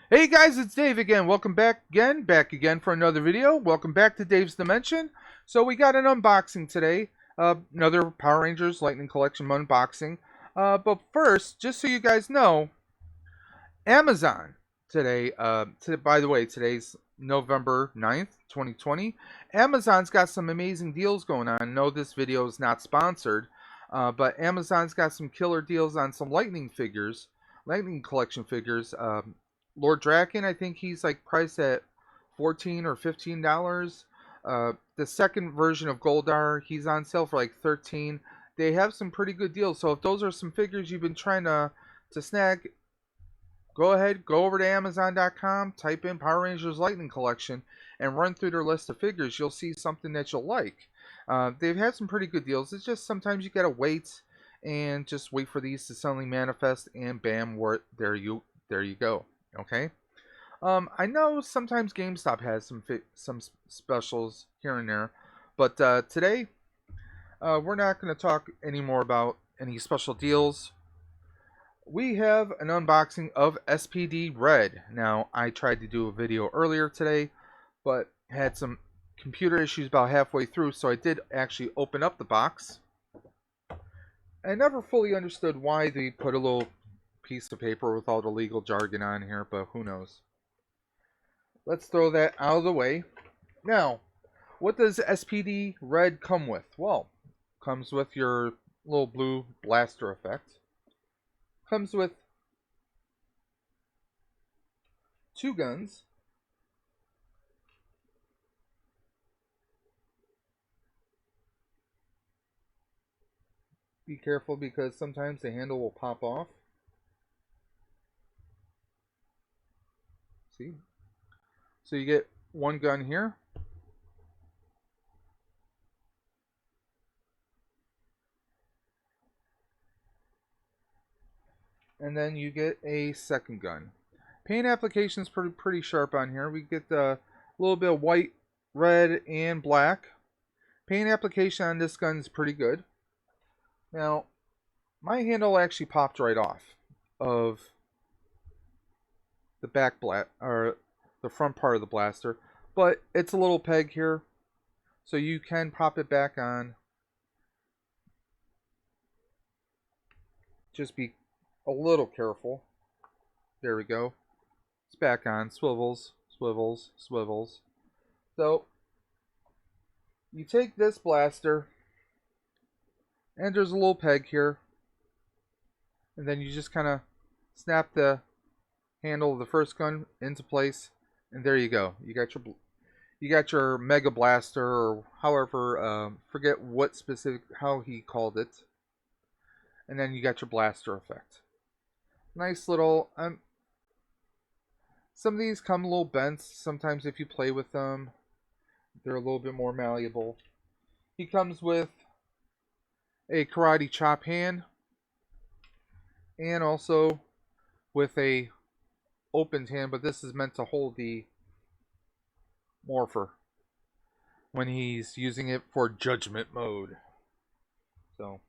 Hey guys, it's Dave again. Welcome back again for another video. Welcome back to Dave's Dimension. So we got an unboxing today. Another Power Rangers Lightning Collection unboxing. But first, just so you guys know, Amazon today, by the way, today's November 9th, 2020. Amazon's got some amazing deals going on. No, this video is not sponsored, but Amazon's got some killer deals on some Lightning figures, Lightning Collection figures. Lord Draken, I think he's like priced at $14 or $15. The second version of Goldar, he's on sale for like $13. They have some pretty good deals. So if those are some figures you've been trying to snag, go ahead, go over to Amazon.com, type in Power Rangers Lightning Collection, and run through their list of figures. You'll see something that you'll like. They've had some pretty good deals. It's just sometimes you gotta wait and just wait for these to suddenly manifest, and bam, there you go. Okay. I know sometimes GameStop has some specials here and there, but today we're not going to talk anymore about any special deals. We have an unboxing of S.P.D. Red. Now, I tried to do a video earlier today, but had some computer issues about halfway through, so I did actually open up the box. I never fully understood why they put a little piece of paper with all the legal jargon on here, but who knows. Let's throw that out of the way. Now, what does S.P.D. Red come with? Well, comes with your little blue blaster effect. Comes with 2 guns. Be careful because sometimes the handle will pop off. See? So you get 1 gun here. And then you get a second gun. Paint application is pretty sharp on here. We get a little bit of white, red, and black. Paint application on this gun is pretty good. Now, my handle actually popped right off of the the front part of the blaster, but it's a little peg here, so you can pop it back on. Just be a little careful. There we go. It's back on. Swivels, swivels, swivels. So you take this blaster, and there's a little peg here, and then you just kind of snap the handle of the first gun into place, and there you go. You got your Mega Blaster, or however, forget what specific how he called it, and then you got your blaster effect. Nice little. Some of these come a little bent. Sometimes if you play with them, they're a little bit more malleable. He comes with a karate chop hand, and also with a opened hand, but this is meant to hold the morpher when he's using it for judgment mode. So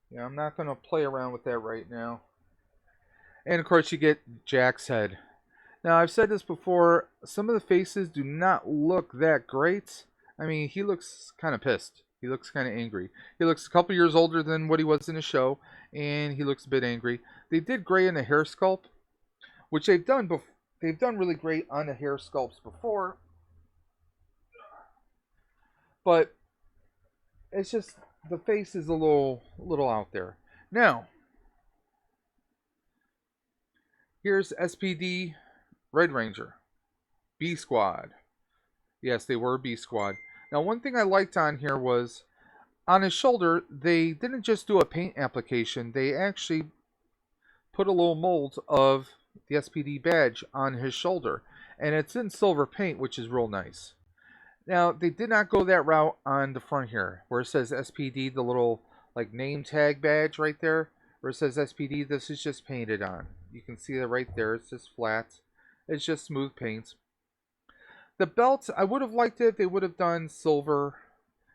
yeah, I'm not going to play around with that right now. And of course you get Jack's head. Now, I've said this before, some of the faces do not look that great. I mean, he looks kind of pissed. He looks kind of angry. He looks a couple years older than what he was in the show, and he looks a bit angry. They did great in the hair sculpt, which they've done really great on the hair sculpts before. But it's just the face is a little out there. Now, here's S.P.D. Red Ranger. B Squad. Yes, they were B Squad. Now, one thing I liked on here was on his shoulder, they didn't just do a paint application. They actually put a little mold of the S.P.D. badge on his shoulder. And it's in silver paint, which is real nice. Now, they did not go that route on the front here, where it says S.P.D., the little like name tag badge right there, where it says S.P.D. This is just painted on. You can see that right there. It's just flat. It's just smooth paint. The belt, I would have liked it if they would have done silver.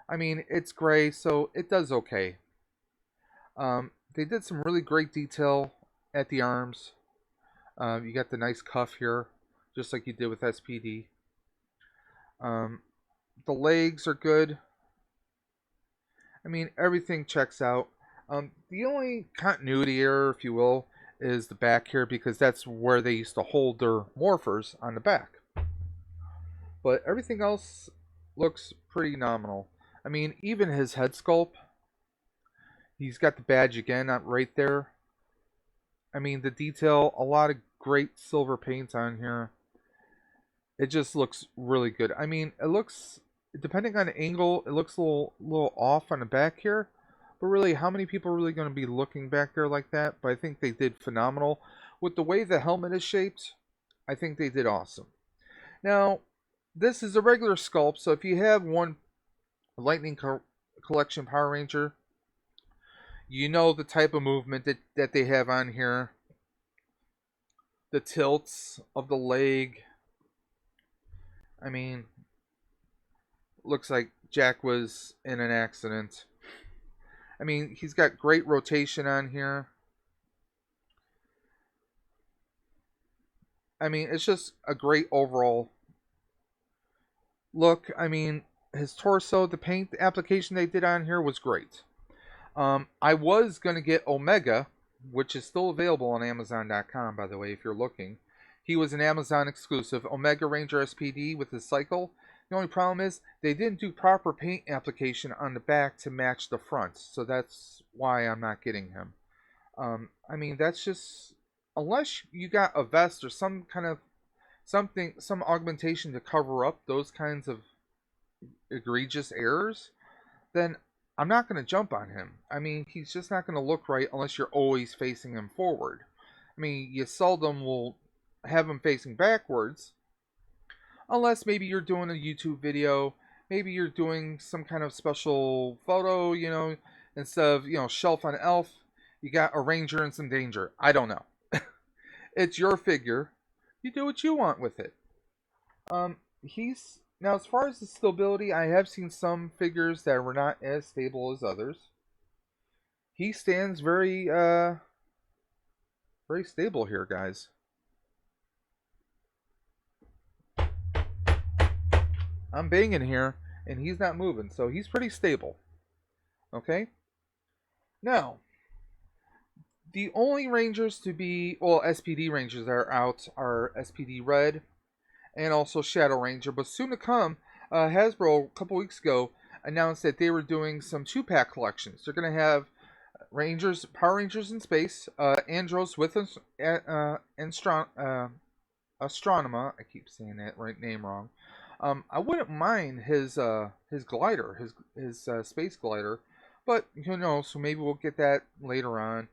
I mean, it's gray, so it does okay. They did some really great detail at the arms. You got the nice cuff here, just like you did with S.P.D. Um, the legs are good. I mean, everything checks out. The only continuity error, if you will, is the back here because that's where they used to hold their morphers on the back. But everything else looks pretty nominal. I mean, even his head sculpt, he's got the badge again right there. I mean, the detail, a lot of great silver paint on here. It just looks really good. I mean, it looks, depending on the angle, it looks a little off on the back here. But really, how many people are really going to be looking back there like that? But I think they did phenomenal. With the way the helmet is shaped, I think they did awesome. Now, this is a regular sculpt, so if you have one Lightning Collection Power Ranger, you know the type of movement that they have on here. The tilts of the leg. I mean, looks like Jack was in an accident. I mean, he's got great rotation on here. I mean, it's just a great overall look. I mean, his torso, the paint application they did on here was great. I was going to get Omega, which is still available on Amazon.com, by the way, if you're looking. He was an Amazon exclusive, Omega Ranger SPD with his cycle. The only problem is they didn't do proper paint application on the back to match the front, so that's why I'm not getting him. I mean, that's just, unless you got a vest or some kind of something, some augmentation to cover up those kinds of egregious errors, then I'm not going to jump on him. I mean, he's just not going to look right unless you're always facing him forward. I mean, you seldom will have him facing backwards, unless maybe you're doing a YouTube video, maybe you're doing some kind of special photo, you know, instead of, you know, shelf on elf, you got a ranger and some danger. I don't know. It's your figure. You do what you want with it. He's now, as far as the stability, I have seen some figures that were not as stable as others. He stands very very stable here, guys. I'm banging here and he's not moving, so he's pretty stable. Okay? Now, the only Rangers to be, well, S.P.D. Rangers that are out are S.P.D. Red and also Shadow Ranger. But soon to come, Hasbro, a couple weeks ago, announced that they were doing some 2-pack collections. They're going to have Rangers, Power Rangers in Space, Andros with Astronema. I keep saying that name wrong. I wouldn't mind his glider, his space glider, but who knows? So maybe we'll get that later on.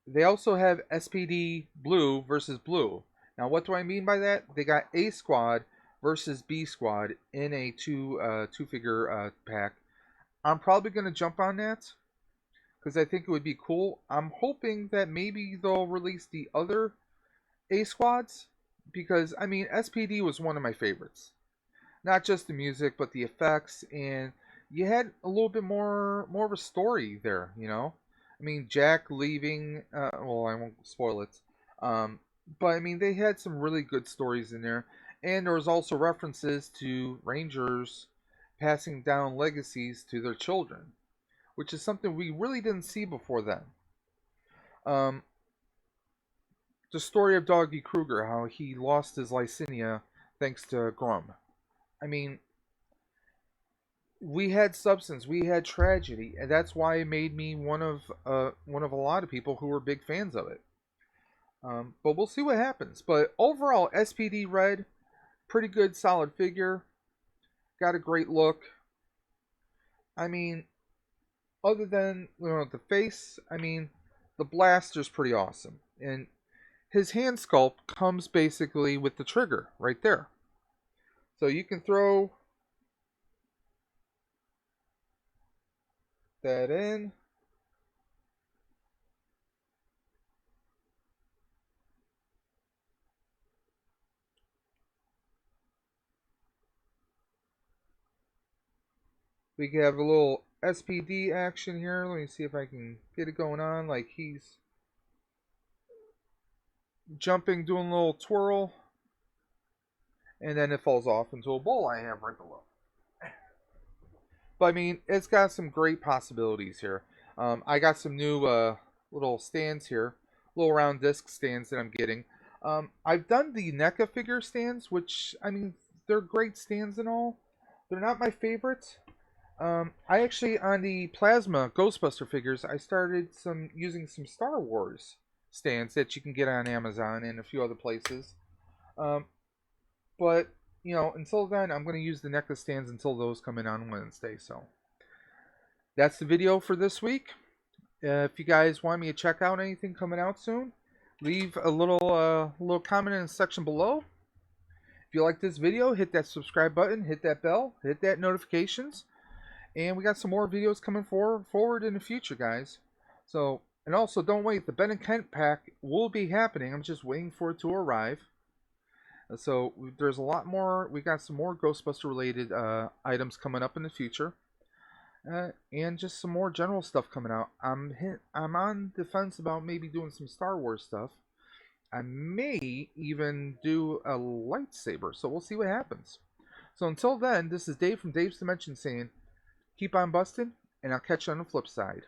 They also have SPD Blue versus Blue. Now, what do I mean by that? They got A Squad versus B Squad in a two figure pack. I'm probably gonna jump on that because I think it would be cool. I'm hoping that maybe they'll release the other A Squads because I mean SPD was one of my favorites. Not just the music, but the effects, and you had a little bit more of a story there. You know, I mean Jack leaving. Well, I won't spoil it. But I mean they had some really good stories in there, and there was also references to Rangers passing down legacies to their children, which is something we really didn't see before then. Um, the story of Doggy Kruger, how he lost his Lycinia thanks to Grum. I mean, we had substance, we had tragedy, and that's why it made me one of a lot of people who were big fans of it. But we'll see what happens. But overall, SPD Red, pretty good, solid figure. Got a great look. I mean, other than the face, I mean, the blaster's pretty awesome, and his hand sculpt comes basically with the trigger right there. So you can throw that in. We have a little S.P.D action here. Let me see if I can get it going on. Like he's jumping, doing a little twirl, and then it falls off into a bowl I have right below. But I mean, it's got some great possibilities here. I got some new little stands here, little round disc stands that I'm getting. I've done the NECA figure stands, which I mean, they're great stands and all. They're not my favorites. I actually on the plasma Ghostbuster figures, I started using some Star Wars stands that you can get on Amazon and a few other places. Um, but you know, until then, I'm going to use the NECA stands until those come in on Wednesday. So that's the video for this week. If you guys want me to check out anything coming out soon, leave a little comment in the section below. If you like this video, hit that subscribe button, hit that bell, hit that notifications, and we got some more videos coming forward in the future, guys. So, and also don't wait, the Ben and Kent pack will be happening. I'm just waiting for it to arrive. So there's a lot more. We got some more Ghostbuster related items coming up in the future. And just some more general stuff coming out. I'm on the fence about maybe doing some Star Wars stuff. I may even do a lightsaber, so we'll see what happens. So until then, this is Dave from Dave's Dimension saying, keep on busting, and I'll catch you on the flip side.